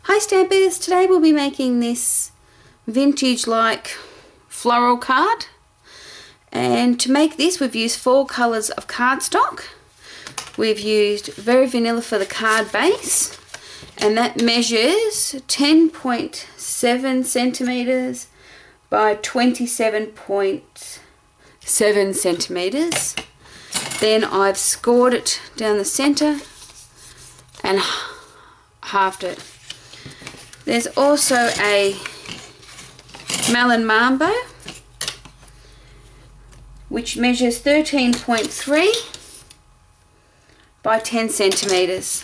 Hi Stampers, today we'll be making this vintage like floral card, and to make this we've used 4 colours of cardstock. We've used Very Vanilla for the card base, and that measures 10.7 centimetres by 27.7 centimetres. Then I've scored it down the centre and halved it. There's also a Melon Mambo which measures 13.3 by 10 centimetres.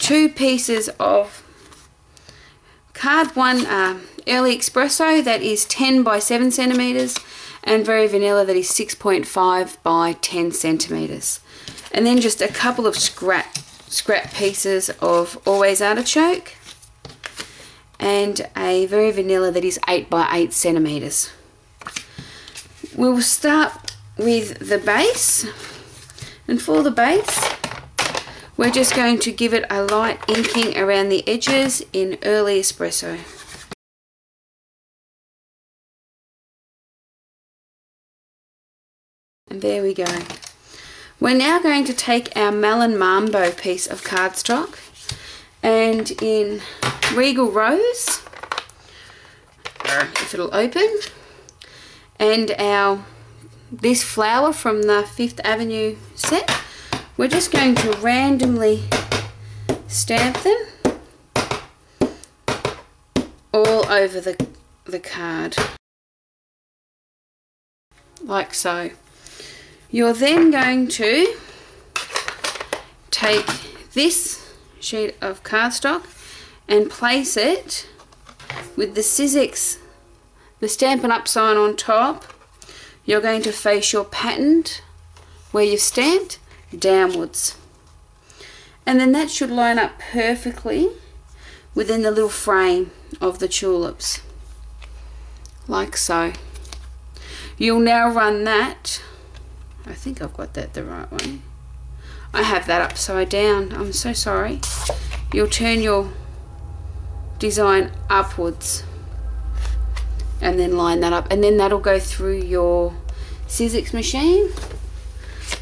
2 pieces of Card One Early Espresso that is 10 by 7 centimetres, and Very Vanilla that is 6.5 by 10 centimetres. And then just a couple of scrap pieces of Always Artichoke and a Very Vanilla that is 8 by 8 centimetres. We'll start with the base, and for the base we're just going to give it a light inking around the edges in Early Espresso. And there we go. We're now going to take our Melon Mambo piece of cardstock, and in Regal Rose, if it'll open, and this flower from the Fifth Avenue set, we're just going to randomly stamp them all over the card, like so. You're then going to take this sheet of cardstock and place it with the Sizzix, the Stampin' Up sign on top. You're going to face your pattern where you've stamped downwards, and then that should line up perfectly within the little frame of the tulips, like so. You'll now run that, I think I've got that the right way. I have that upside down, I'm so sorry. You'll turn your design upwards and then line that up, and then that'll go through your Sizzix machine.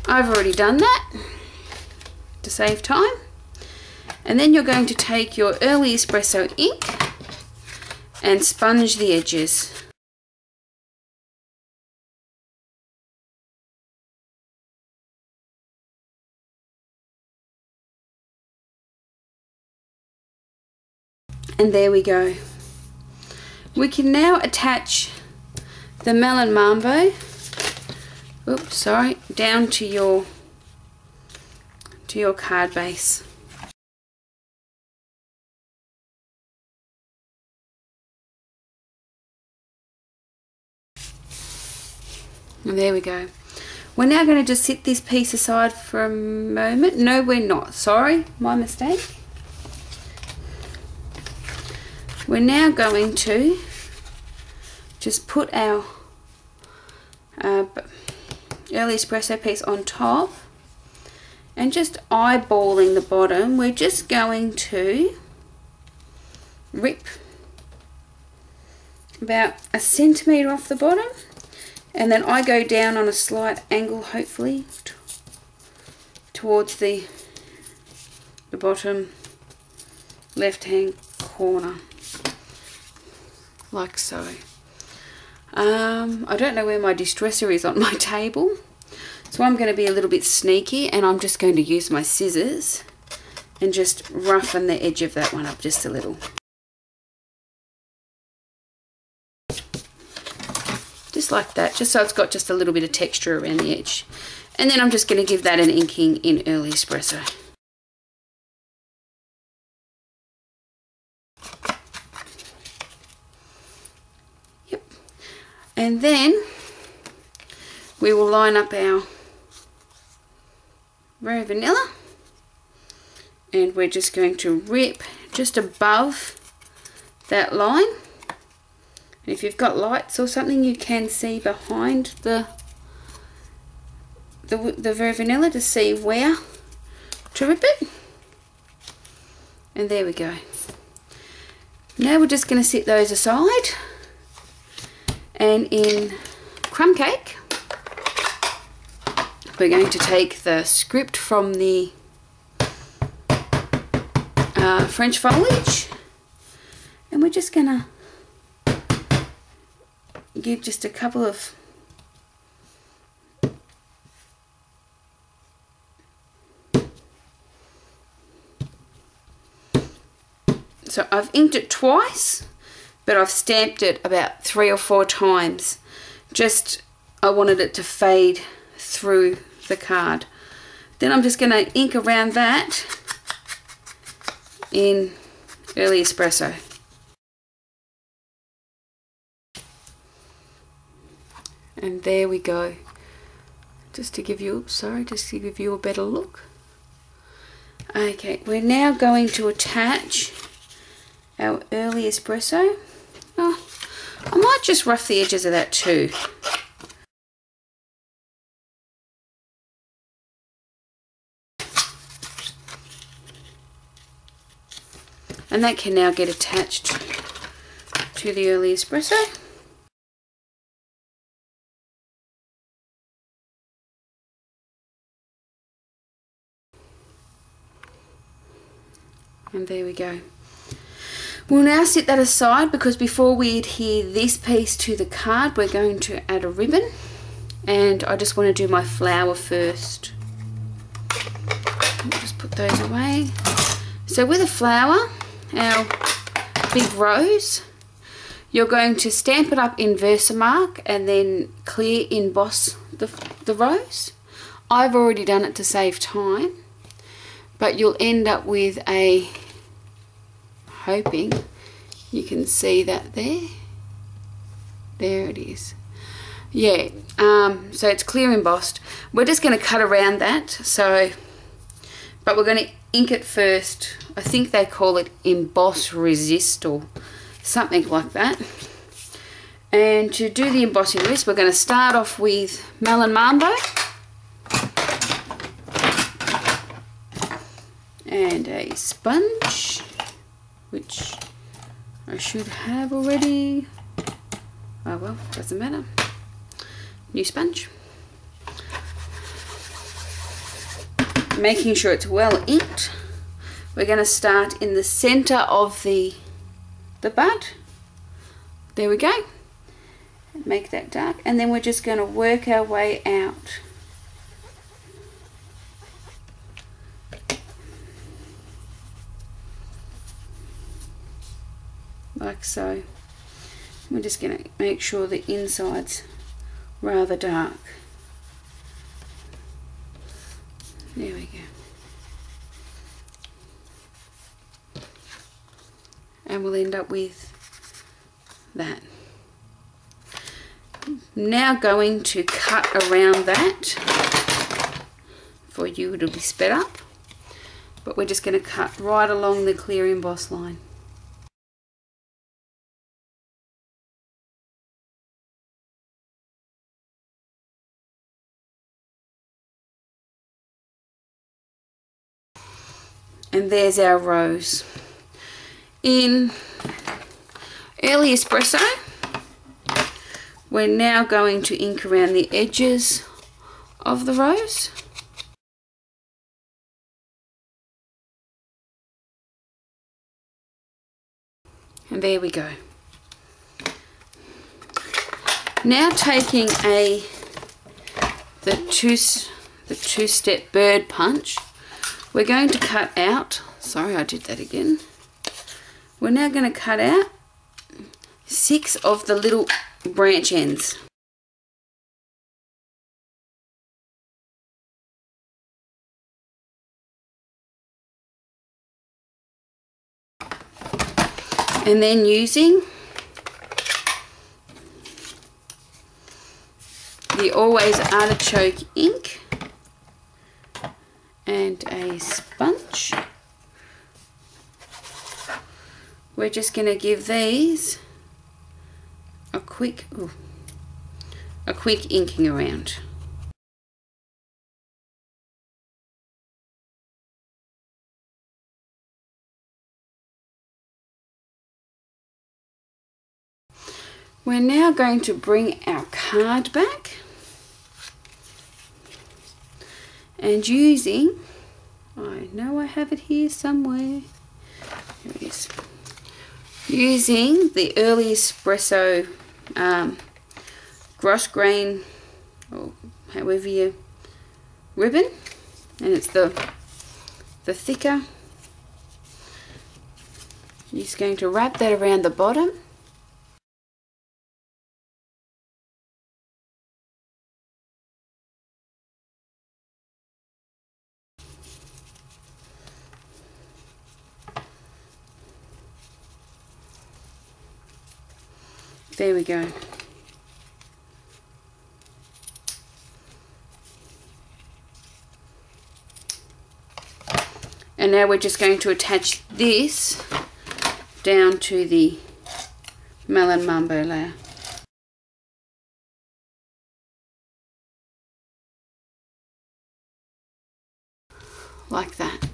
I've already done that to save time. And then you're going to take your Early Espresso ink and sponge the edges. And there we go. We can now attach the Melon Mambo, oops, sorry, down to your card base. And there we go. We're now going to just sit this piece aside for a moment. No, we're not. Sorry, my mistake. We're now going to just put our Early Espresso piece on top, and just eyeballing the bottom, we're just going to rip about 1 centimetre off the bottom, and then I go down on a slight angle, hopefully towards the bottom left hand corner, like so. I don't know where my distresser is on my table, so I'm going to be a little bit sneaky, and I'm just going to use my scissors and just roughen the edge of that one up just a little. Just like that, just so it's got just a little bit of texture around the edge. And then I'm just going to give that an inking in Early Espresso. And then we will line up our Very Vanilla, and we're just going to rip just above that line. And if you've got lights or something, you can see behind the Very Vanilla to see where to rip it. And there we go. Now we're just going to set those aside. And in crumb cake, we're going to take the script from the French foliage, and we're just going to give just a couple of so I've inked it twice, but I've stamped it about 3 or 4 times. Just I wanted it to fade through the card. Then I'm just going to ink around that in Early Espresso. And there we go. Just to give you, just to give you a better look. Okay, we're now going to attach our Early Espresso. Oh, I might just rough the edges of that too. And that can now get attached to the Early Espresso. And there we go. We'll now set that aside, because before we adhere this piece to the card, we're going to add a ribbon. And I just want to do my flower first. I'll just put those away. So with a flower, our big rose, you're going to stamp it up in Versamark and then clear emboss the rose. I've already done it to save time, but you'll end up with a, hoping you can see that there it is. Yeah, so it's clear embossed. We're just going to cut around that, so, but we're going to ink it first. I think they call it emboss resist or something like that. And to do the embossing of this, we're going to start off with Melon Mambo and a sponge, which I should have already. Oh well, doesn't matter. New sponge. Making sure it's well inked. We're going to start in the center of the bud. There we go. Make that dark, and then we're just going to work our way out. Like so. We're just going to make sure the inside's rather dark. There we go. And we'll end up with that. Now going to cut around that. For you it'll be sped up, but we're just going to cut right along the clear emboss line. And there's our rose. In Early Espresso, we're now going to ink around the edges of the rose. And there we go. Now taking the two-step bird punch, we're going to cut out, sorry I did that again, we're now going to cut out 6 of the little branch ends. And then using the Always Artichoke ink and a sponge, we're just going to give these a quick inking around. We're now going to bring our card back and using, I know I have it here somewhere, here it is, using the Early Espresso Grosgrain, or however you, ribbon, and it's the thicker. You're just going to wrap that around the bottom. There we go. And now we're just going to attach this down to the Melon Mambo layer. Like that.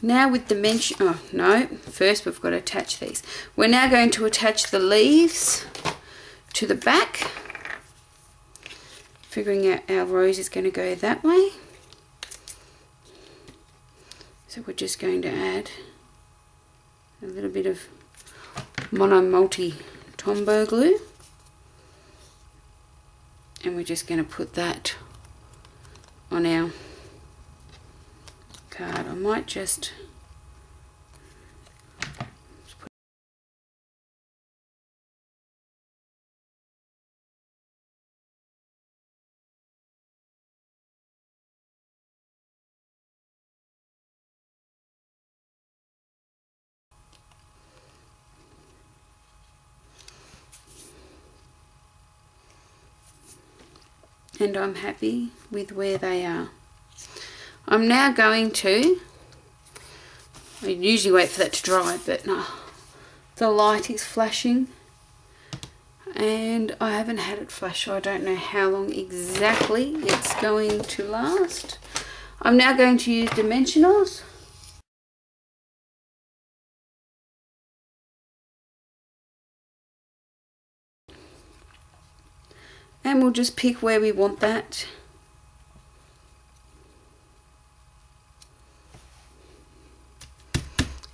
Now with the oh no, first we've got to attach these. We're now going to attach the leaves to the back. Figuring out our rose is going to go that way. So we're just going to add a little bit of Mono Multi Tombow glue. And we're just going to put that on our card. I might just and I'm happy with where they are. I'm now going to, I usually wait for that to dry, but no, the light is flashing and I haven't had it flash, so I don't know how long exactly it's going to last. I'm now going to use dimensionals. And we'll just pick where we want that.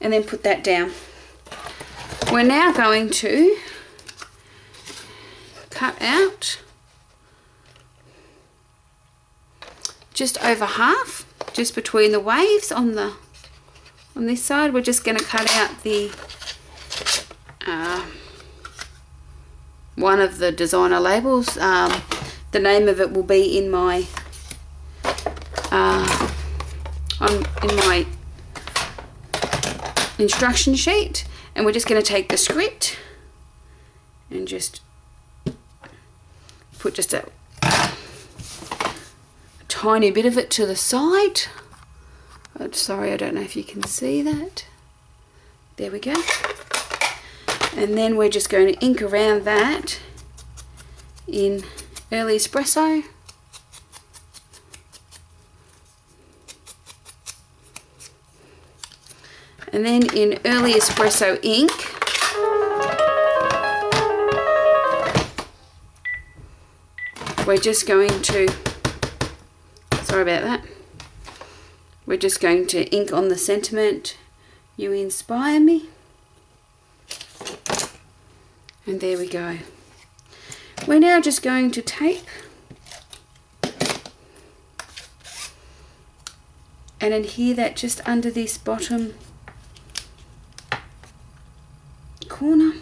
And then put that down. We're now going to cut out just over half, just between the waves on this side. We're just going to cut out the one of the designer labels. The name of it will be in my instruction sheet, and we're just going to take the script and just put just a tiny bit of it to the side. Oh, sorry, I don't know if you can see that. There we go. And then we're just going to ink around that in Early Espresso. And then in Early Espresso ink, we're just going to, sorry about that, we're just going to ink on the sentiment, "You inspire me." And there we go. We're now just going to tape and adhere that just under this bottom corner.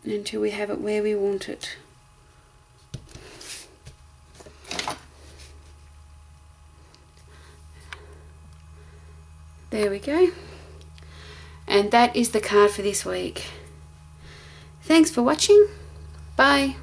Until we have it where we want it. There we go. And that is the card for this week. Thanks for watching. Bye.